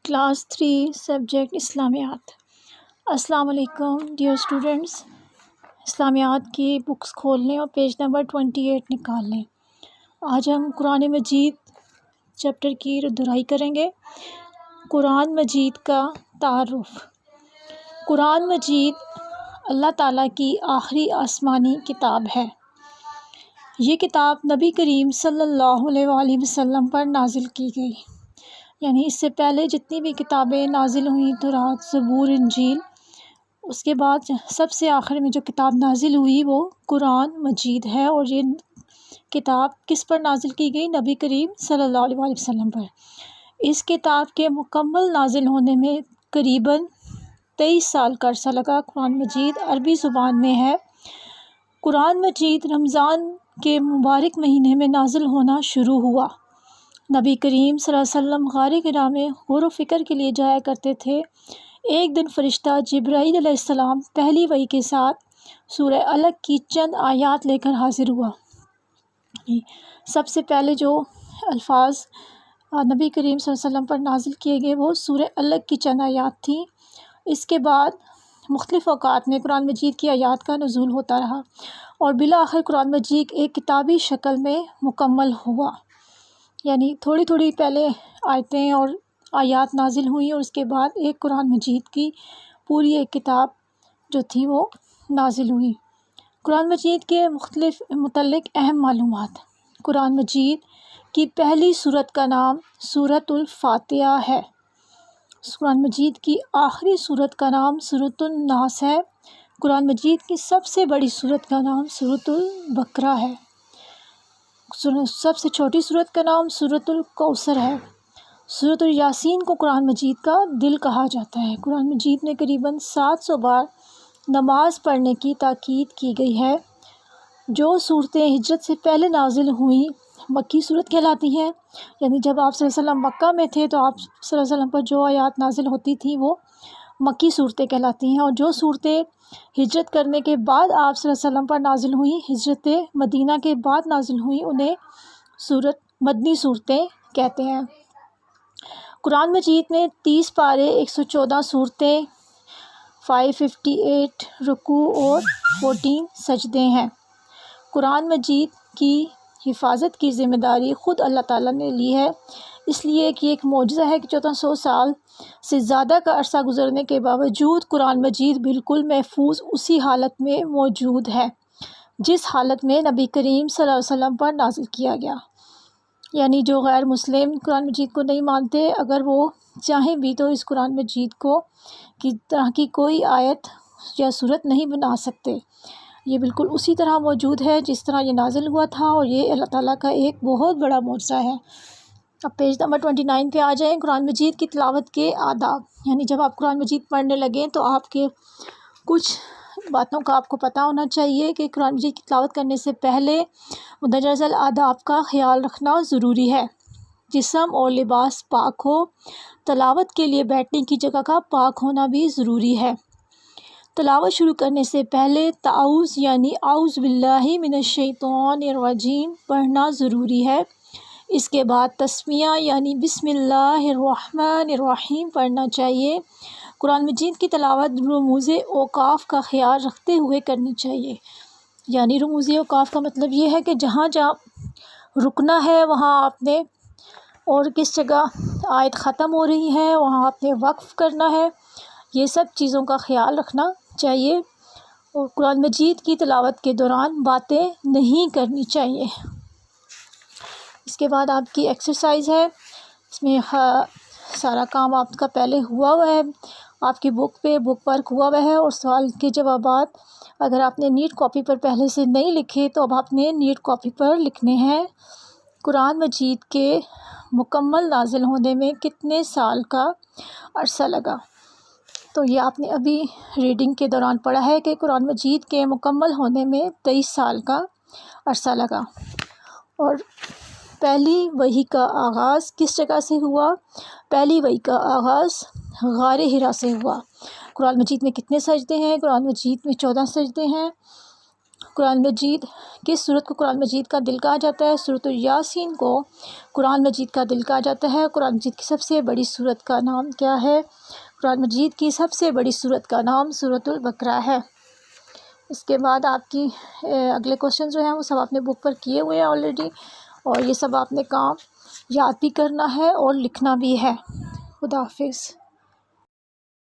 Class 3 subject اسلامیات۔ السلام علیکم dear students, اسلامیات کی بکس کھول لیں اور پیج نمبر 28 نکال لیں۔ آج ہم قرآن مجید چیپٹر کی دہرائی کریں گے۔ قرآن مجید کا تعارف۔ قرآن مجید اللہ تعالیٰ کی آخری آسمانی کتاب ہے۔ یہ کتاب نبی کریم صلی اللہ علیہ وآلہ وسلم پر نازل کی گئی، یعنی اس سے پہلے جتنی بھی کتابیں نازل ہوئیں، تورات، زبور، انجیل، اس کے بعد سب سے آخر میں جو کتاب نازل ہوئی وہ قرآن مجید ہے۔ اور یہ کتاب کس پر نازل کی گئی؟ نبی کریم صلی اللہ علیہ وآلہ وسلم پر۔ اس کتاب کے مکمل نازل ہونے میں قریباً 23 سال کا عرصہ لگا۔ قرآن مجید عربی زبان میں ہے۔ قرآن مجید رمضان کے مبارک مہینے میں نازل ہونا شروع ہوا۔ نبی کریم صلی اللہ علیہ وسلم غار حرا میں غور و فکر کے لیے جایا کرتے تھے۔ ایک دن فرشتہ جبرائیل علیہ السلام پہلی وحی کے ساتھ سورہ الگ کی چند آیات لے کر حاضر ہوا۔ سب سے پہلے جو الفاظ نبی کریم صلی اللہ علیہ وسلم پر نازل کیے گئے وہ سورہ الگ کی چند آیات تھیں۔ اس کے بعد مختلف اوقات میں قرآن مجید کی آیات کا نزول ہوتا رہا اور بالآخر قرآن مجید ایک کتابی شکل میں مکمل ہوا، یعنی تھوڑی تھوڑی پہلے آیتیں اور آیات نازل ہوئیں اور اس کے بعد ایک قرآن مجید کی پوری ایک کتاب جو تھی وہ نازل ہوئی۔ قرآن مجید کے متعلق اہم معلومات۔ قرآن مجید کی پہلی سورت کا نام سورۃ الفاتحہ ہے۔ قرآن مجید کی آخری سورت کا نام سورۃ الناس ہے۔ قرآن مجید کی سب سے بڑی سورت کا نام سورۃ البقرہ ہے۔ سب سے چھوٹی سورت کا نام سورۃ الکوثر ہے۔ سورۃ یاسین کو قرآن مجید کا دل کہا جاتا ہے۔ قرآن مجید میں قریباً 700 بار نماز پڑھنے کی تاکید کی گئی ہے۔ جو صورتیں ہجرت سے پہلے نازل ہوئیں مکی صورت کہلاتی ہیں، یعنی جب آپ صلی اللہ علیہ وسلم مکہ میں تھے تو آپ صلی اللہ علیہ وسلم پر جو آیات نازل ہوتی تھیں وہ مکی صورتیں کہلاتی ہیں، اور جو صورتیں ہجرت کرنے کے بعد آپ صلی اللہ علیہ وسلم پر نازل ہوئیں، ہجرت مدینہ کے بعد نازل ہوئیں، انہیں مدنی صورتیں کہتے ہیں۔ قرآن مجید میں 30 پارے، 114 صورتیں، 558 رکوع اور 14 سجدے ہیں۔ قرآن مجید کی حفاظت کی ذمہ داری خود اللہ تعالیٰ نے لی ہے، اس لیے کہ ایک معجزہ ہے کہ 1400 سال سے زیادہ کا عرصہ گزرنے کے باوجود قرآن مجید بالکل محفوظ اسی حالت میں موجود ہے جس حالت میں نبی کریم صلی اللہ علیہ وسلم پر نازل کیا گیا۔ یعنی جو غیر مسلم قرآن مجید کو نہیں مانتے، اگر وہ چاہیں بھی تو اس قرآن مجید کو کی طرح کی کوئی آیت یا صورت نہیں بنا سکتے۔ یہ بالکل اسی طرح موجود ہے جس طرح یہ نازل ہوا تھا، اور یہ اللہ تعالیٰ کا ایک بہت بڑا معجزہ ہے۔ اب پیج نمبر 29 پہ آ جائیں۔ قرآن مجید کی تلاوت کے آداب، یعنی جب آپ قرآن مجید پڑھنے لگیں تو آپ کے کچھ باتوں کا آپ کو پتہ ہونا چاہیے کہ قرآن مجید کی تلاوت کرنے سے پہلے مندرجہ ذیل آداب کا خیال رکھنا ضروری ہے۔ جسم اور لباس پاک ہو۔ تلاوت کے لیے بیٹھنے کی جگہ کا پاک ہونا بھی ضروری ہے۔ تلاوت شروع کرنے سے پہلے تعوذ یعنی اعوذ باللہ من الشیطان الرجیم پڑھنا ضروری ہے۔ اس کے بعد تسمیہ یعنی بسم اللہ الرحمن الرحیم پڑھنا چاہیے۔ قرآن مجید کی تلاوت رموز اوقاف کا خیال رکھتے ہوئے کرنی چاہیے، یعنی رموز اوقاف کا مطلب یہ ہے کہ جہاں جہاں رکنا ہے وہاں آپ نے، اور کس جگہ آیت ختم ہو رہی ہے وہاں آپ نے وقف کرنا ہے، یہ سب چیزوں کا خیال رکھنا چاہیے۔ اور قرآن مجید کی تلاوت کے دوران باتیں نہیں کرنی چاہیے۔ اس کے بعد آپ کی ایکسرسائز ہے، اس میں سارا کام آپ کا پہلے ہوا ہوا ہے، آپ کی بک پہ بک ورک ہوا ہوا ہے، اور سوال کے جوابات اگر آپ نے نیٹ کاپی پر پہلے سے نہیں لکھے تو اب آپ نے نیٹ کاپی پر لکھنے ہیں۔ قرآن مجید کے مکمل نازل ہونے میں کتنے سال کا عرصہ لگا؟ تو یہ آپ نے ابھی ریڈنگ کے دوران پڑھا ہے کہ قرآن مجید کے مکمل ہونے میں 23 سال کا عرصہ لگا۔ اور پہلی وحی کا آغاز کس جگہ سے ہوا؟ پہلی وحی کا آغاز غار حرا سے ہوا۔ قرآن مجید میں کتنے سجدے ہیں؟ قرآن مجید میں 14 سجدے ہیں۔ قرآن مجید کس صورت کو قرآن مجید کا دل کہا جاتا ہے؟ سورۃ یاسین کو قرآن مجید کا دل کہا جاتا ہے۔ قرآن مجید کی سب سے بڑی صورت کا نام کیا ہے؟ قرآن مجید کی سب سے بڑی صورت کا نام سورۃ البقرہ ہے۔ اس کے بعد آپ کی اگلے کوشچن جو ہیں وہ سب آپ نے بک پر کیے ہوئے ہیں آلریڈی، اور یہ سب آپ نے کام یاد بھی کرنا ہے اور لکھنا بھی ہے۔ خدا حافظ۔